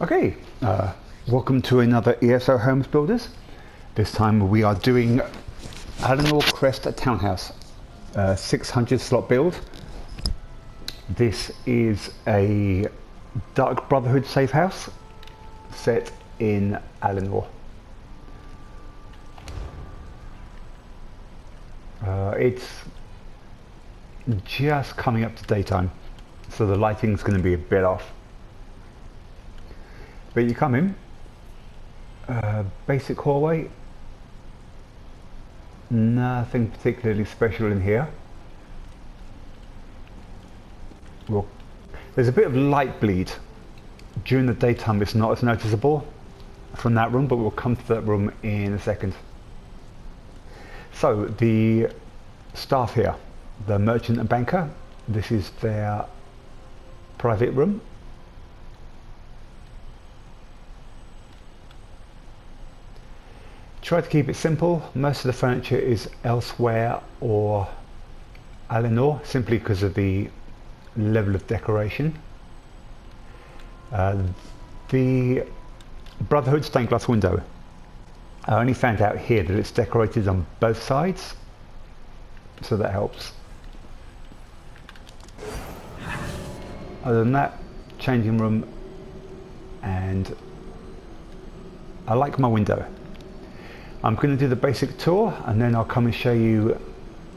Okay, welcome to another ESO Homes Builders. This time we are doing Alinor Crest Townhouse, 600 slot build. This is a Dark Brotherhood safe house set in Alinor. It's just coming up to daytime, so the lighting's going to be a bit off. But you come in, basic hallway, nothing particularly special in here. Well, there's a bit of light bleed. During the daytime it's not as noticeable from that room, but we'll come to that room in a second. So the staff here, the merchant and banker, this is their private room. Try to keep it simple. Most of the furniture is elsewhere or Alinor, simply because of the level of decoration. The Brotherhood stained glass window, I only found out here that it's decorated on both sides, so that helps. Other than that, changing room, and I like my window. I'm going to do the basic tour and then I'll come and show you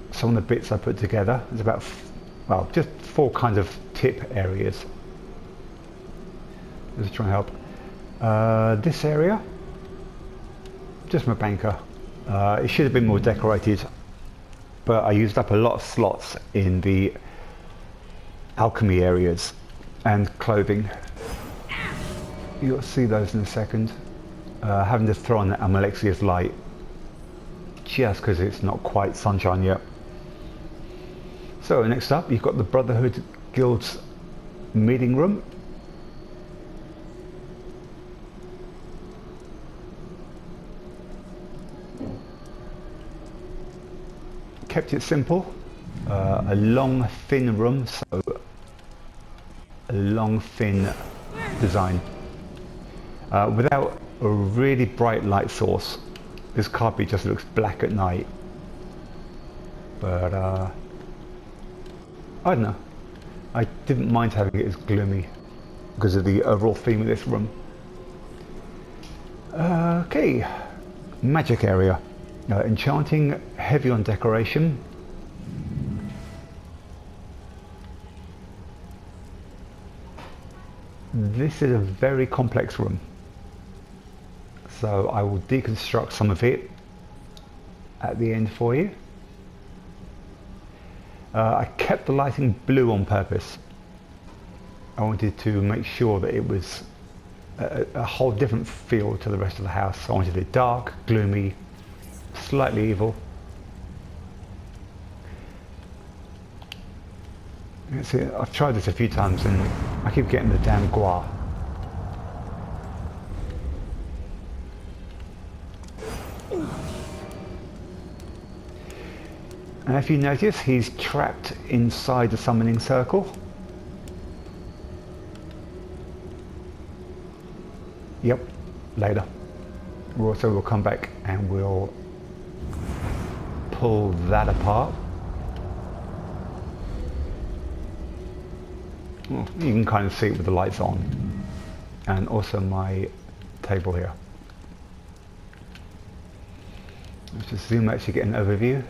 some of the bits I put together. There's about, well, just 4 kinds of tip areas. Let's try and help. This area, just my banker. It should have been more decorated, but I used up a lot of slots in the alchemy areas and clothing. You'll see those in a second. Having to throw on that Amalexia's light just because it's not quite sunshine yet. So next up you've got the Brotherhood Guild's meeting room. Kept it simple, a long thin room, so a long thin design without a really bright light source. This carpet just looks black at night, but I don't know, I didn't mind having it as gloomy because of the overall theme of this room. Okay, magic area, enchanting, heavy on decoration. This is a very complex room, so I will deconstruct some of it at the end for you. I kept the lighting blue on purpose. I wanted to make sure that it was a whole different feel to the rest of the house. I wanted it dark, gloomy, slightly evil. See, I've tried this a few times and I keep getting the damn guar. And if you notice, he's trapped inside the summoning circle. Yep, later. We'll come back and we'll pull that apart. Well, you can kind of see it with the lights on, and also my table here. Let's just zoom out to get an overview.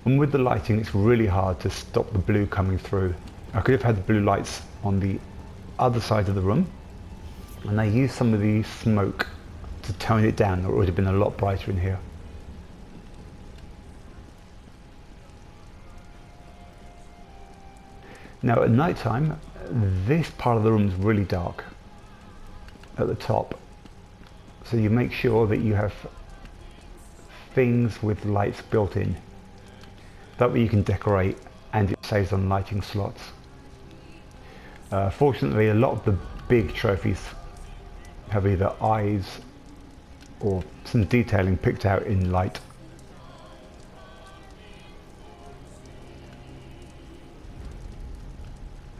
And with the lighting, it's really hard to stop the blue coming through. I could have had the blue lights on the other side of the room, and I used some of the smoke to tone it down. It would have been a lot brighter in here. Now at night time, this part of the room is really dark at the top. So you make sure that you have things with lights built in. That way you can decorate and it saves on lighting slots. Fortunately, a lot of the big trophies have either eyes or some detailing picked out in light.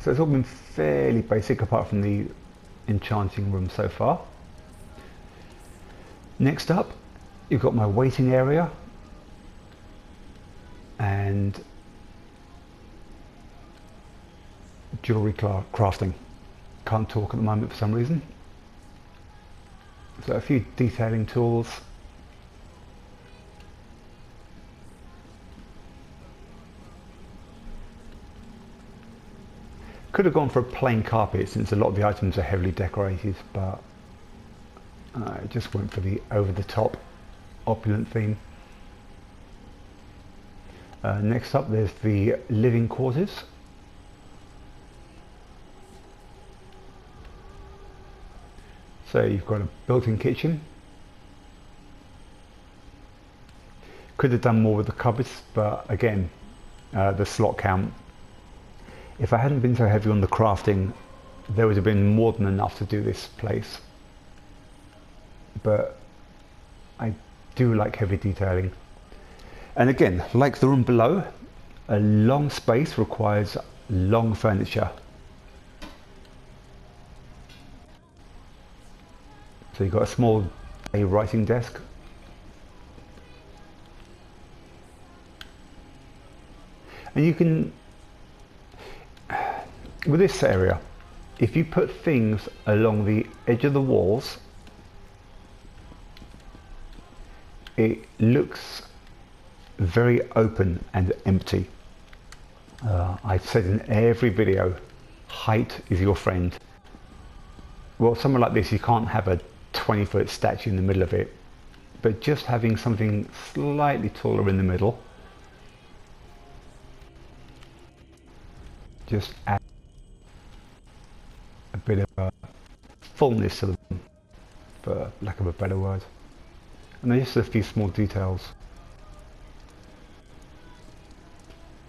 So it's all been fairly basic apart from the enchanting room so far. Next up, you've got my waiting area and jewellery crafting. Can't talk at the moment for some reason. So a few detailing tools. Could have gone for a plain carpet since a lot of the items are heavily decorated, but I just went for the over-the-top opulent theme. Next up there's the living quarters. So you've got a built-in kitchen. Could have done more with the cupboards, but again, the slot count. If I hadn't been so heavy on the crafting, there would have been more than enough to do this place. But I do like heavy detailing. And again, like the room below, a long space requires long furniture. So you've got a small writing desk. And you can, with this area, if you put things along the edge of the walls, it looks very open and empty. I've said in every video, height is your friend. Well, somewhere like this, you can't have a 20-foot statue in the middle of it, but just having something slightly taller in the middle just adds a bit of a fullness to the room, for lack of a better word. And there's just a few small details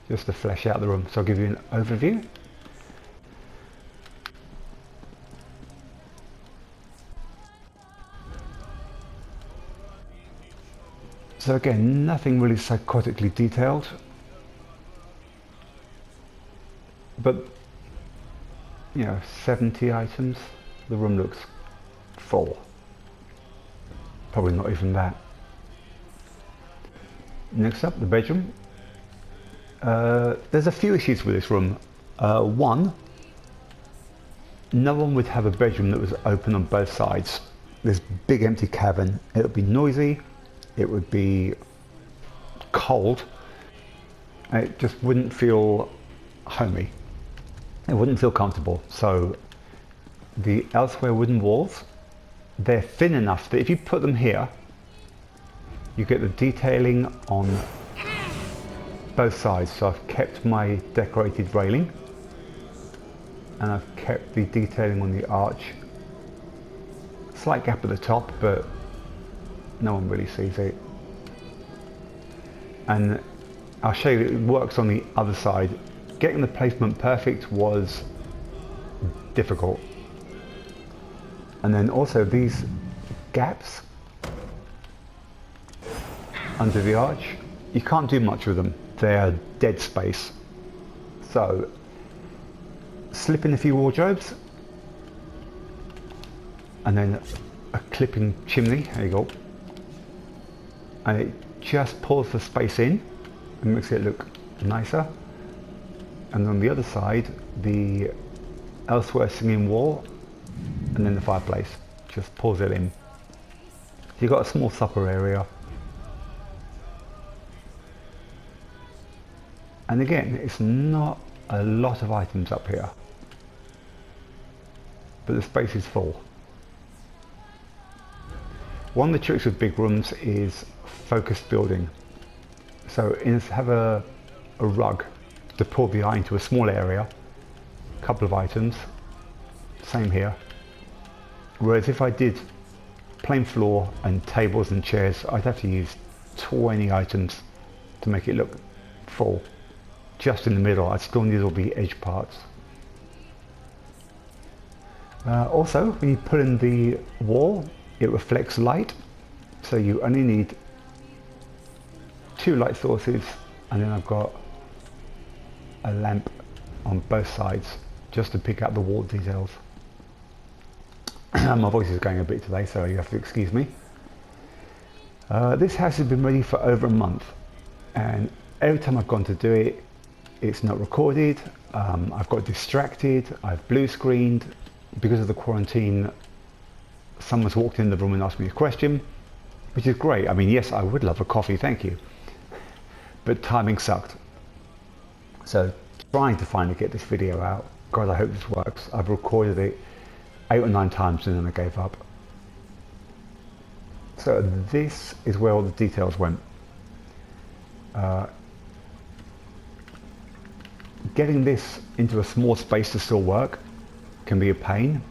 just to flesh out the room. So I'll give you an overview. So again, nothing really psychotically detailed, but you know, 70 items, the room looks full. Probably not even that. Next up, the bedroom. There's a few issues with this room. One, no one would have a bedroom that was open on both sides. This big empty cavern, it would be noisy, it would be cold, and it just wouldn't feel homey. It wouldn't feel comfortable. So the elsewhere wooden walls, they're thin enough that if you put them here, you get the detailing on both sides. So I've kept my decorated railing and I've kept the detailing on the arch. Slight gap at the top, but no one really sees it. And I'll show you that it works on the other side. Getting the placement perfect was difficult. And then also these gaps under the arch, you can't do much with them. They're dead space. So slip in a few wardrobes and then a clipping chimney, there you go. And it just pulls the space in and makes it look nicer. And on the other side, the elsewhere singing wall, and then the fireplace just pulls it in. So you've got a small supper area. And again, it's not a lot of items up here, but the space is full. One of the tricks with big rooms is focused building. So have a rug to pull the eye into a small area, a couple of items, same here. Whereas if I did plain floor and tables and chairs, I'd have to use 20 items to make it look full. Just in the middle, I'd still need all the edge parts. Also, when you put in the wall, it reflects light, so you only need 2 light sources, and then I've got a lamp on both sides just to pick out the wall details. My voice is going a bit today, so you have to excuse me. This house has been ready for over a month, and every time I've gone to do it, it's not recorded. I've got distracted, I've blue screened. Because of the quarantine, someone's walked in the room and asked me a question, which is great. I mean, yes, I would love a coffee, thank you. But timing sucked. So trying to finally get this video out. God, I hope this works. I've recorded it 8 or 9 times and then I gave up. So this is where all the details went. Getting this into a small space to still work can be a pain,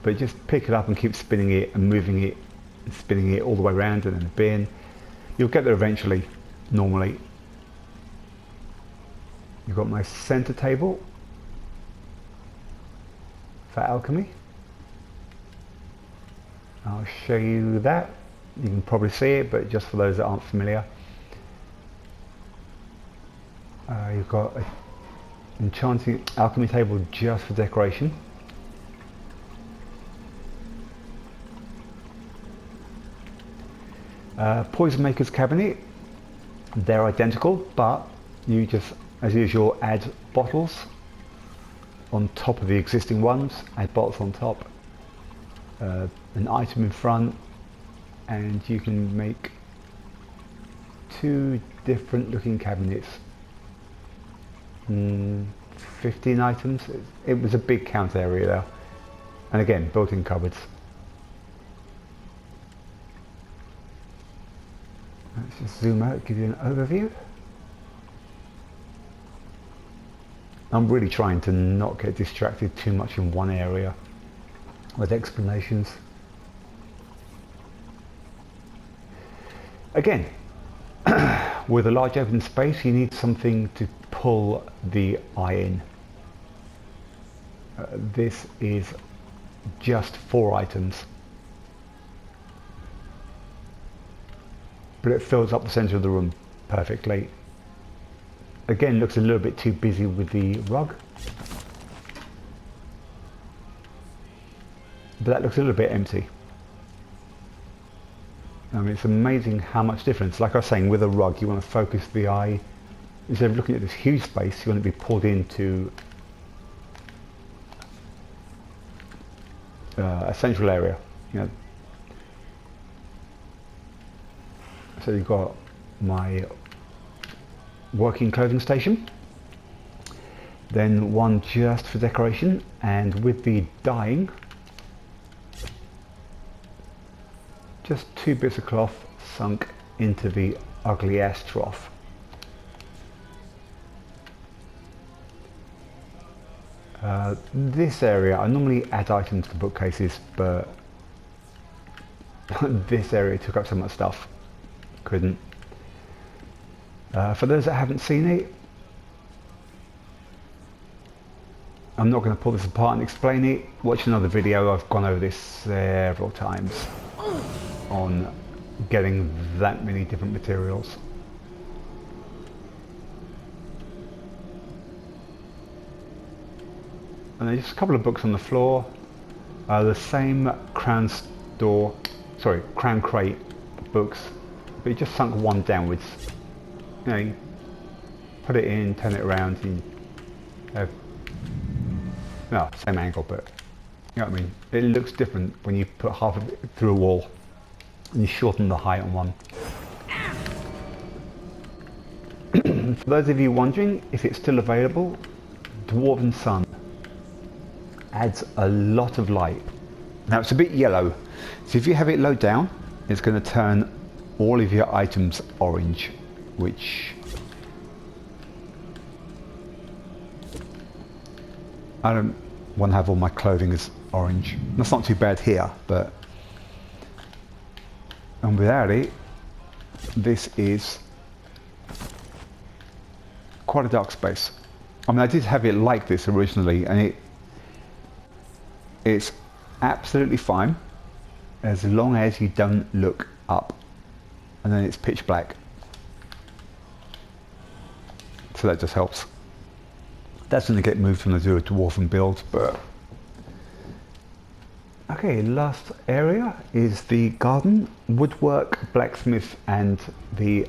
but just pick it up and keep spinning it and moving it and spinning it all the way around and in the bin. You'll get there eventually, normally. You've got my center table for alchemy. I'll show you that. You can probably see it, but just for those that aren't familiar. You've got an enchanting alchemy table just for decoration. Poison Maker's cabinet. They're identical, but you just, as usual, add bottles on top of the existing ones, add bottles on top, an item in front, and you can make 2 different looking cabinets. 15 items. It was a big count area there, and again, built-in cupboards. Let's just zoom out, give you an overview. I'm really trying to not get distracted too much in one area with explanations. Again, with a large open space, you need something to pull the eye in. This is just 4 items, but it fills up the center of the room perfectly. Again, looks a little bit too busy with the rug, but that looks a little bit empty. I mean, it's amazing how much difference. Like I was saying, with a rug, you want to focus the eye. Instead of looking at this huge space, you want to be pulled into a central area. You know. So you've got my working clothing station, then one just for decoration, and with the dyeing, just 2 bits of cloth sunk into the ugly ass trough. This area, I normally add items to bookcases, but this area took up so much stuff, couldn't. For those that haven't seen it, I'm not going to pull this apart and explain it. Watch another video. I've gone over this several times on getting that many different materials. And there's just a couple of books on the floor. The same Crown Crate books, but you just sunk one downwards. You know, you put it in, turn it around, and you have, no, same angle, but you know what I mean. It looks different when you put half of it through a wall and you shorten the height on one. For those of you wondering if it's still available, Dwarven Sun adds a lot of light. Now it's a bit yellow, so if you have it low down, it's going to turn all of your items orange, which I don't want to have all my clothing as orange. That's not too bad here, but and without it, this is quite a dark space. I mean, I did have it like this originally, and it's absolutely fine as long as you don't look up, and then it's pitch black. So that just helps. That's going to get moved when I do a dwarven build, but... Okay, last area is the garden, woodwork, blacksmith, and the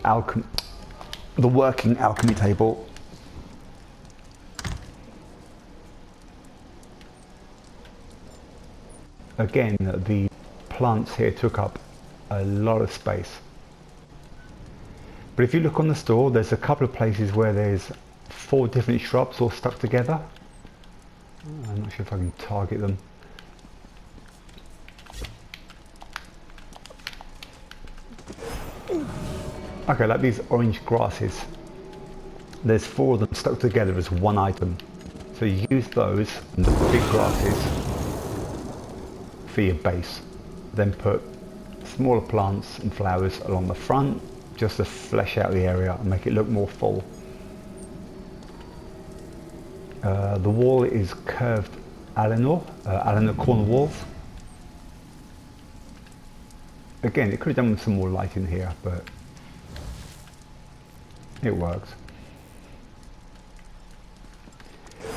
working alchemy table. Again, the plants here took up a lot of space. But if you look on the store, there's a couple of places where there's 4 different shrubs all stuck together. I'm not sure if I can target them. Okay, like these orange grasses. There's 4 of them stuck together as one item. So you use those and the big grasses for your base. Then put smaller plants and flowers along the front just to flesh out the area and make it look more full. The wall is curved alinor corner walls. Again, it could have done with some more light in here, but it works.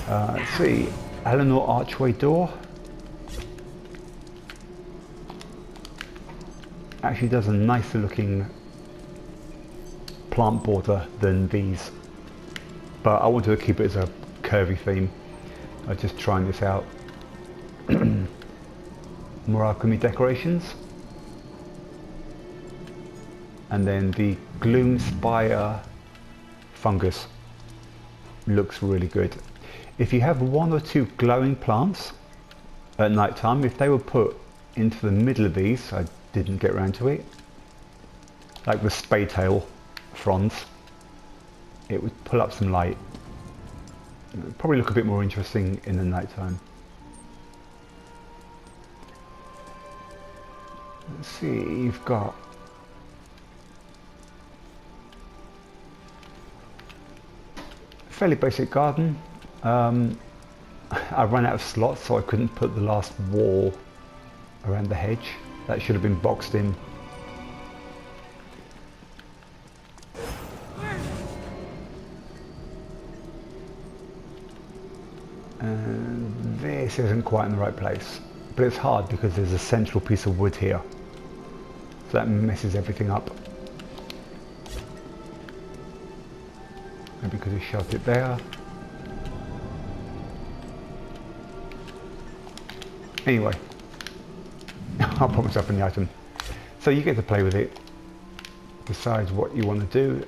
Let's see, alinor archway door. Actually does a nicer looking plant border than these, but I wanted to keep it as a curvy theme. I was just trying this out. More alchemy decorations, and then the gloom spire fungus looks really good. If you have 1 or 2 glowing plants at night time, if they were put into the middle of these, I didn't get around to it, like the spade-tail fronds, it would pull up some light. It would probably look a bit more interesting in the night time. Let's see, you've got a fairly basic garden. I ran out of slots, so I couldn't put the last wall around the hedge. That should have been boxed in. And this isn't quite in the right place, but it's hard because there's a central piece of wood here, so that messes everything up. Maybe because I shoved it there. Anyway, I'll put myself in the item. So you get to play with it, decide what you want to do.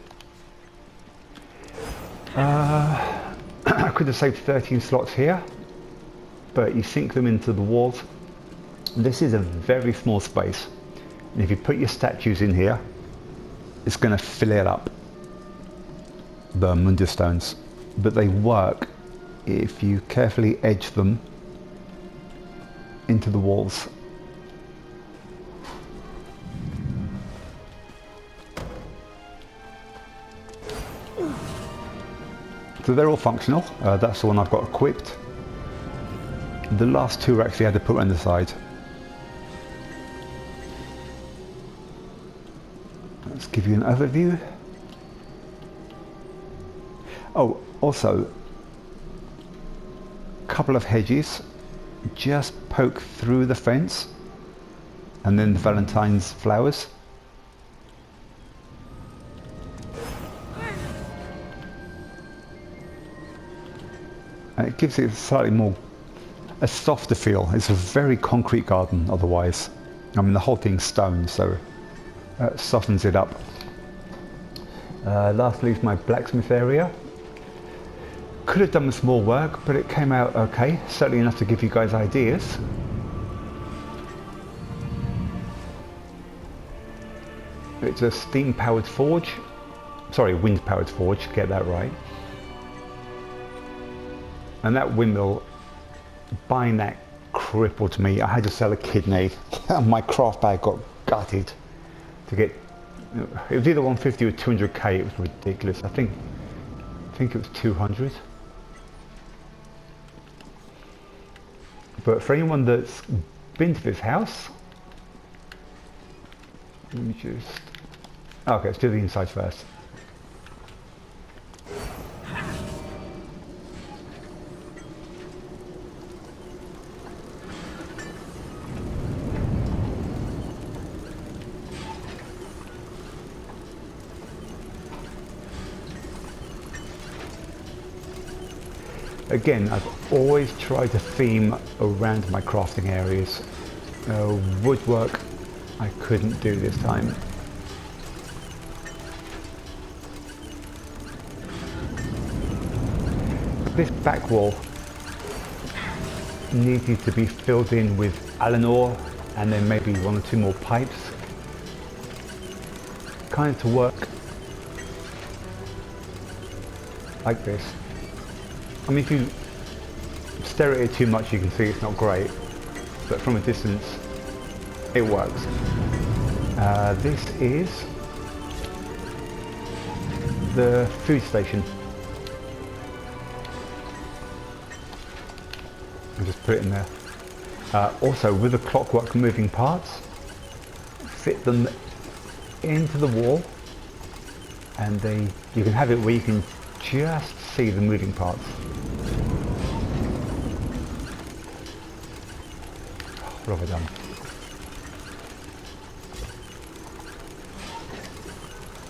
I could have saved 13 slots here, but you sink them into the walls. This is a very small space, and if you put your statues in here, it's going to fill it up, the Mundus stones. But they work if you carefully edge them into the walls. So they're all functional. That's the one I've got equipped. The last 2 actually had to put on the side. Let's give you an overview. Oh, also, a couple of hedges just poke through the fence, and then the Valentine's flowers. And it gives it slightly more, a softer feel. It's a very concrete garden otherwise. I mean, the whole thing's stone, so it softens it up. Lastly is my blacksmith area. Could have done with more work, but it came out okay, certainly enough to give you guys ideas. It's a steam-powered forge. Sorry, wind-powered forge, get that right. And that windmill, buying that crippled me. I had to sell a kidney. My craft bag got gutted to get, it was either 150 or 200k, it was ridiculous. I think it was 200. But for anyone that's been to this house, let me just, okay, let's do the inside first. Again, I've always tried to theme around my crafting areas. Woodwork I couldn't do this time. This back wall needed to be filled in with alinor and then maybe 1 or 2 more pipes, kind of to work like this. I mean, if you stare at it too much you can see it's not great, but from a distance it works. This is the food station. I'll just put it in there. Also, with the clockwork moving parts, fit them into the wall, and you can have it where you can just see the moving parts. What have I done?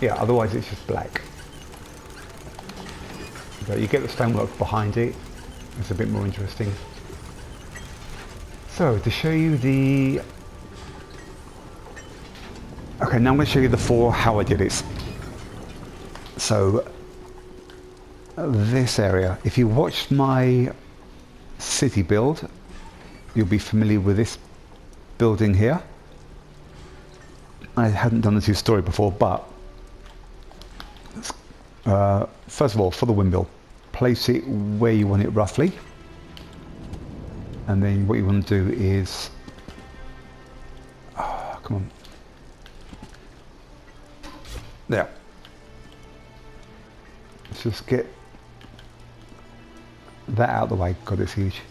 Yeah, otherwise it's just black. But you get the stonework behind it, it's a bit more interesting. So, to show you the... Okay, now I'm going to show you the 4 how I did it. So, this area, if you watched my city build, you'll be familiar with this building here. I hadn't done the 2-story before, but first of all, for the windmill, place it where you want it roughly. And then what you want to do is, come on, there. Let's just get that out of the way. God, it's huge.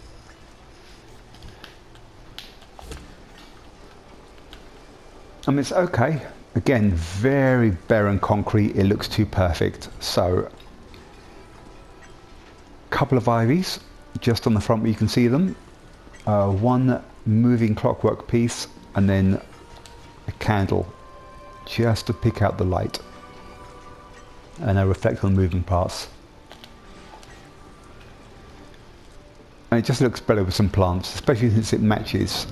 I mean, it's okay. Again, very barren concrete. It looks too perfect. So, couple of ivies just on the front where you can see them. 1 moving clockwork piece, and then a candle just to pick out the light and reflect on moving parts. And it just looks better with some plants, especially since it matches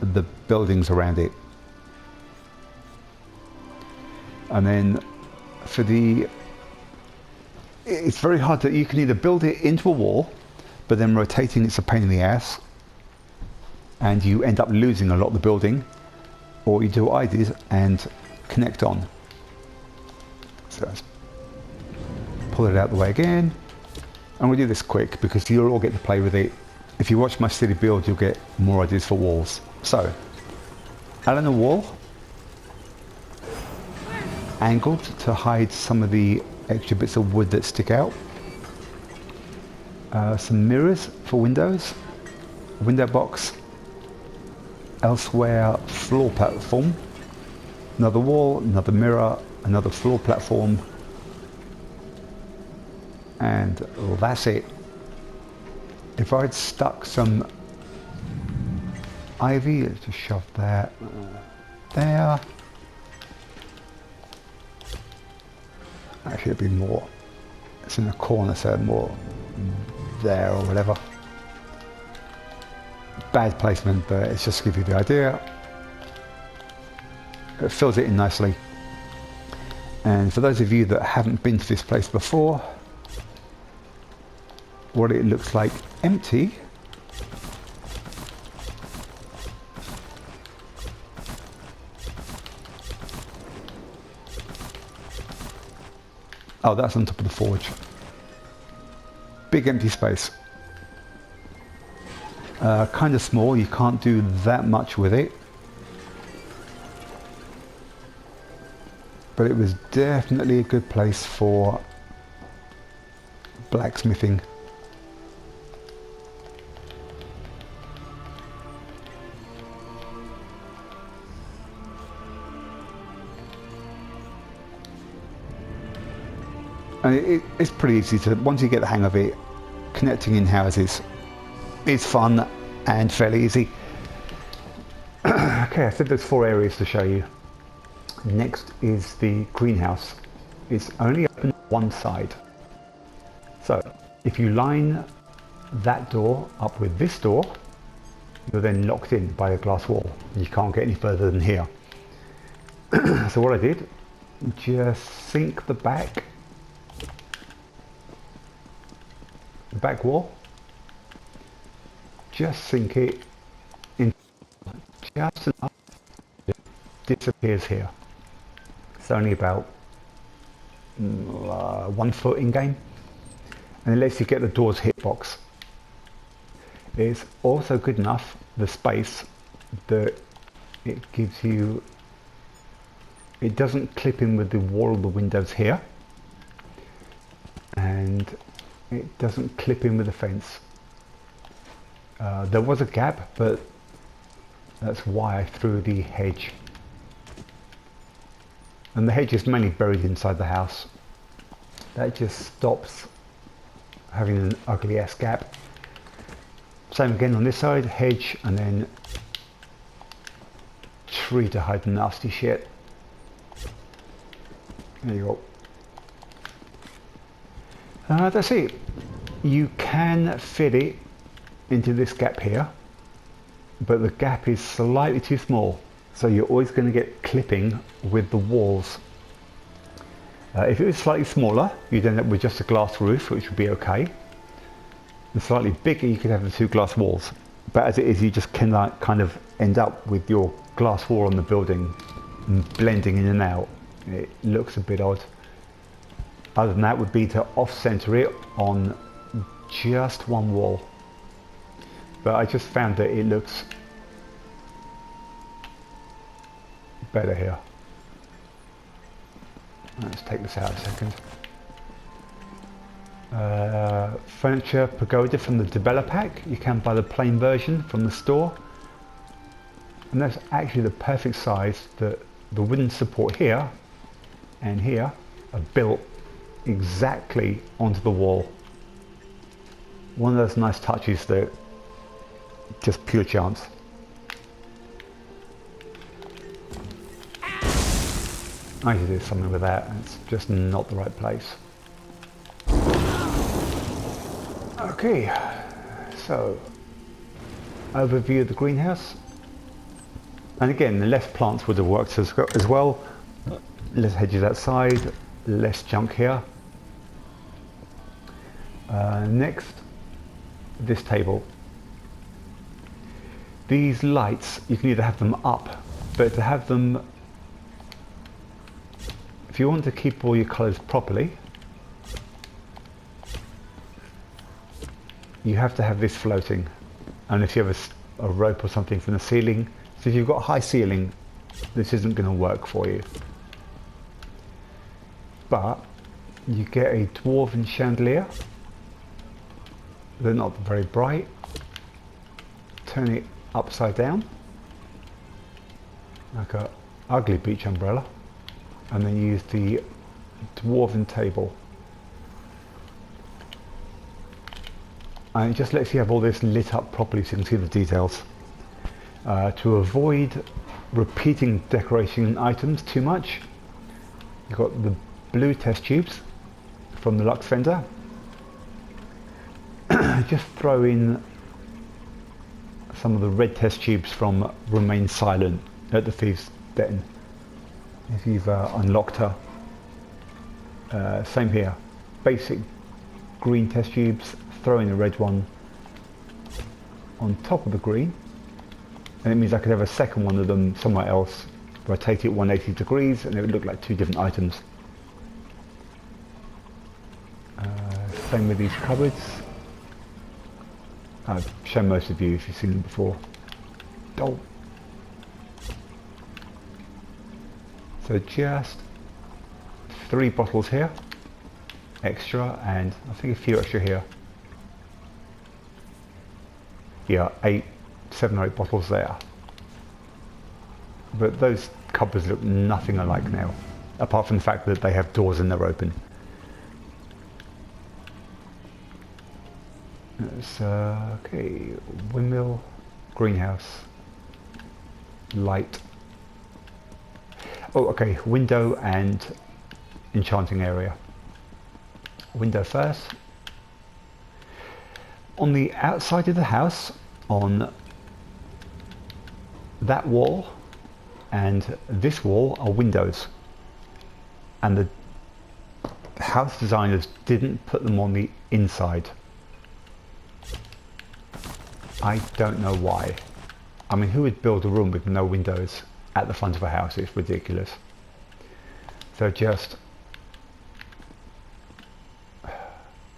the buildings around it. And then for it's very hard to, you can either build it into a wall, but then rotating it's a pain in the ass, and you end up losing a lot of the building, or you do what I did and connect on. So let's pull it out the way again. I'm going to do this quick because you'll all get to play with it. If you watch my city build, you'll get more ideas for walls. So, alinor wall, angled to hide some of the extra bits of wood that stick out. Some mirrors for windows, window box, elsewhere floor platform, another wall, another mirror, another floor platform, and that's it. If I'd stuck some ivy, let's just shove that there. Actually it'd be more, it's in the corner, so more there or whatever. Bad placement, but it's just to give you the idea. It fills it in nicely. And for those of you that haven't been to this place before, what it looks like empty oh, that's on top of the forge. Big empty space. Kind of small, you can't do that much with it. But it was definitely a good place for blacksmithing. And it's pretty easy to, once you get the hang of it, connecting in houses is fun and fairly easy. Okay, I said there's 4 areas to show you. Next is the greenhouse. It's only open on one side. So if you line that door up with this door, you're then locked in by a glass wall. You can't get any further than here. So what I did, just sink the back wall, just sink it in just enough it disappears here. It's only about 1 foot in game, and it lets you get the door's hitbox. It's also good enough, the space, that it gives you, it doesn't clip in with the wall of the windows here, and it doesn't clip in with the fence. There was a gap, but that's why I threw the hedge. And the hedge is mainly buried inside the house. That just stops having an ugly ass gap. Same again on this side, hedge, and then tree to hide the nasty shit. There you go. That's it. You can fit it into this gap here, but the gap is slightly too small, so you're always going to get clipping with the walls. If it was slightly smaller, you'd end up with just a glass roof, which would be okay. And slightly bigger, you could have the 2 glass walls. But as it is, you just cannot kind of end up with your glass wall on the building and blending in and out. It looks a bit odd. Other than that would be to off-center it on just one wall. But I just found that it looks better here. Let's take this out a second. Furniture pagoda from the developer pack. You can buy the plain version from the store. And that's actually the perfect size. That the wooden support here and here are built exactly onto the wall. One of those nice touches that just pure chance. I should do something with that, and it's just not the right place. Okay, so overview of the greenhouse. And again, the less plants would have worked as well. Less hedges outside, less junk here. Next, this table. These lights, you can either have them up, but to have them, if you want to keep all your colours properly, you have to have this floating. And if you have a rope or something from the ceiling, so if you've got a high ceiling, this isn't going to work for you. But you get a dwarven chandelier. They're not very bright. Turn it upside down, like a ugly beach umbrella, and then use the dwarven table. And it just lets you have all this lit up properly so you can see the details. To avoid repeating decoration items too much, you've got the blue test tubes from the Lux vendor. Just throw in some of the red test tubes from Remain Silent at the Thieves' Den if you've unlocked her. Same here, basic green test tubes, throw in a red one on top of the green, and it means I could have a second one of them somewhere else, rotate it 180 degrees, and it would look like 2 different items. Same with these cupboards. I've shown most of you if you've seen them before. Oh. So just 3 bottles here, extra, and I think a few extra here. Yeah, 7 or 8 bottles there. But those cupboards look nothing alike now, apart from the fact that they have doors and they're open. Okay, Windmill, greenhouse, light. Oh, okay, window and enchanting area. Window first. On the outside of the house, on that wall and this wall are windows, and the house designers didn't put them on the inside. I don't know why. I mean, who would build a room with no windows at the front of a house? It's ridiculous. So just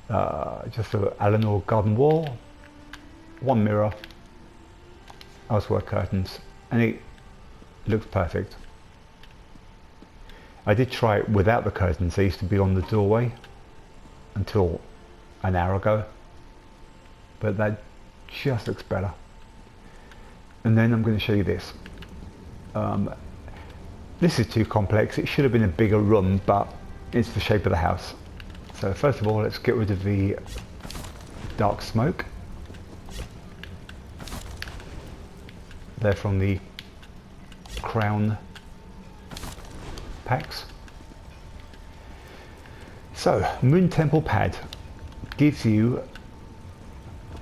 an alinor garden wall, one mirror, elsewhere curtains, and it looks perfect. I did try it without the curtains. They used to be on the doorway until an hour ago, but that just looks better. And then I'm going to show you this. This is too complex. It should have been a bigger room, but it's the shape of the house. So first of all, let's get rid of the dark smoke. They're from the crown packs. So, Moon Temple pad gives you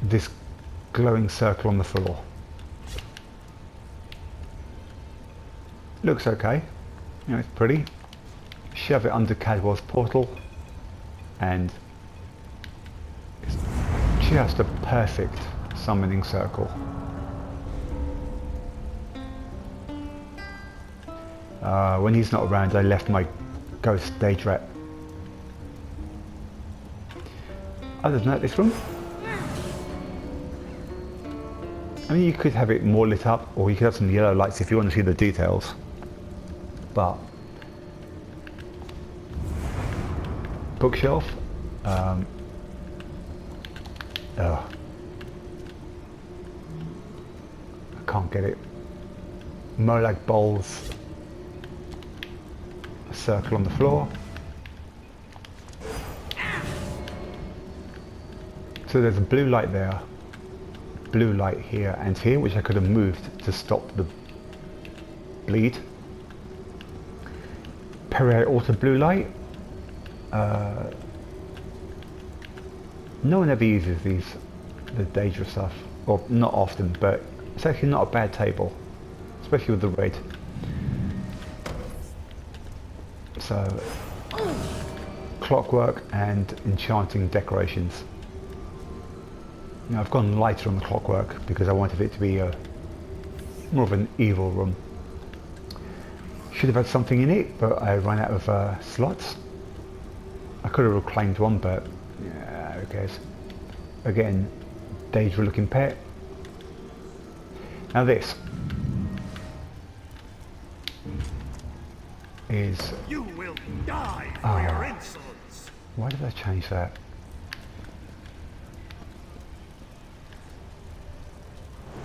this glowing circle on the floor. Looks okay, you know, it's pretty. Shove it under Cadwell's portal and it's just a perfect summoning circle. When he's not around, I left my ghost stage rat. Other than that, this room, I mean, you could have it more lit up, or you could have some yellow lights if you want to see the details. But bookshelf, I can't get it. Molag bowls, a circle on the floor. So there's a blue light there, blue light here and here, which I could have moved to stop the bleed. Perrier Alter blue light. No one ever uses these, the Daedra stuff, or not often, but it's actually not a bad table, especially with the red. So, clockwork and enchanting decorations. Now I've gone lighter on the clockwork because I wanted it to be more of an evil room. Should have had something in it, but I ran out of slots. I could have reclaimed one, but yeah, who cares. Again, Daedra looking pet. Now this is... You will die for your insolence. Why did I change that?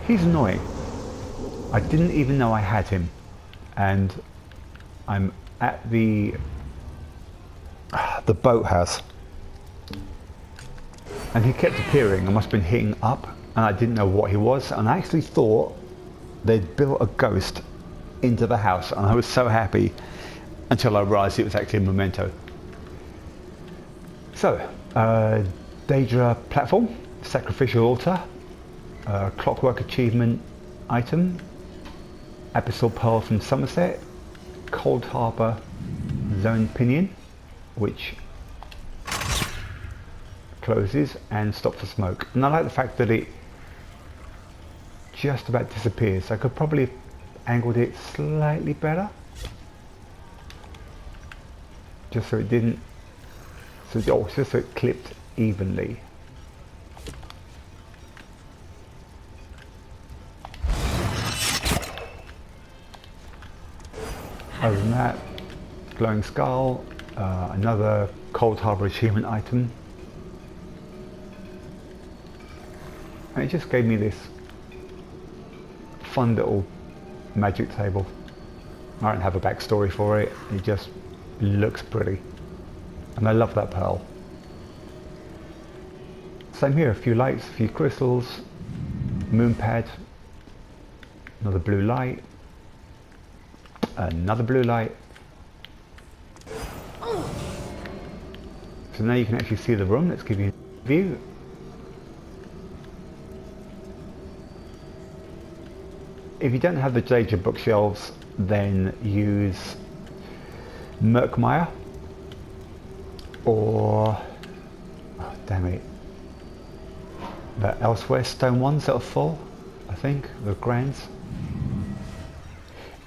He's annoying. I didn't even know I had him, and I'm at the boathouse, and he kept appearing. I must have been hitting up, and I didn't know what he was, and I actually thought they'd built a ghost into the house, and I was so happy until I realised it was actually a memento. So, Daedra platform, sacrificial altar, clockwork achievement item, abyssal pearl from Somerset, Cold Harbour zone pinion, which closes and stops the smoke. And I like the fact that it just about disappears. I could probably have angled it slightly better, just so it didn't, just so it clipped evenly. Other than that, glowing skull, another Cold Harbour achievement item, and it just gave me this fun little magic table. I don't have a backstory for it, it just looks pretty, and I love that pearl. Same here, a few lights, a few crystals, moon pad, another blue light, another blue light. So now you can actually see the room. Let's give you a view. if you don't have the Jager bookshelves, then use Merkmeyer or, oh, damn it, the Elsewhere stone ones that are full, I think, the Grands.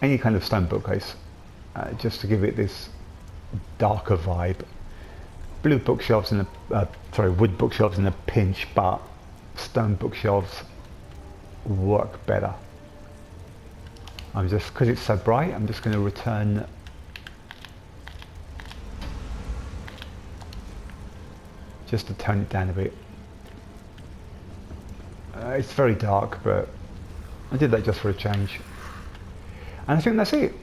Any kind of stone bookcase, just to give it this darker vibe. Blue bookshelves in a, wood bookshelves in a pinch, but stone bookshelves work better. I'm just, because it's so bright, I'm just going to return just to tone it down a bit. It's very dark, but I did that just for a change. And I think that's it.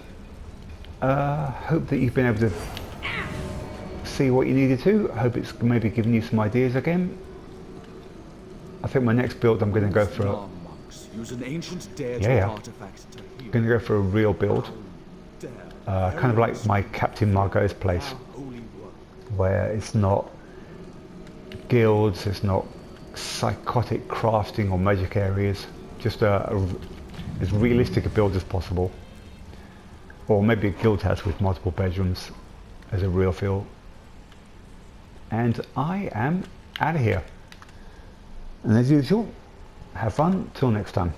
Hope that you've been able to see what you needed to. I hope it's maybe given you some ideas again. I think my next build I'm going to go for use an ancient dare artifact to heal. going to go for a real build, kind of like my Captain Margot's place, where it's not guilds, it's not psychotic crafting or magic areas, just as realistic a build as possible, or maybe a guild house with multiple bedrooms as a real feel. And I am out of here, and as usual, have fun till next time.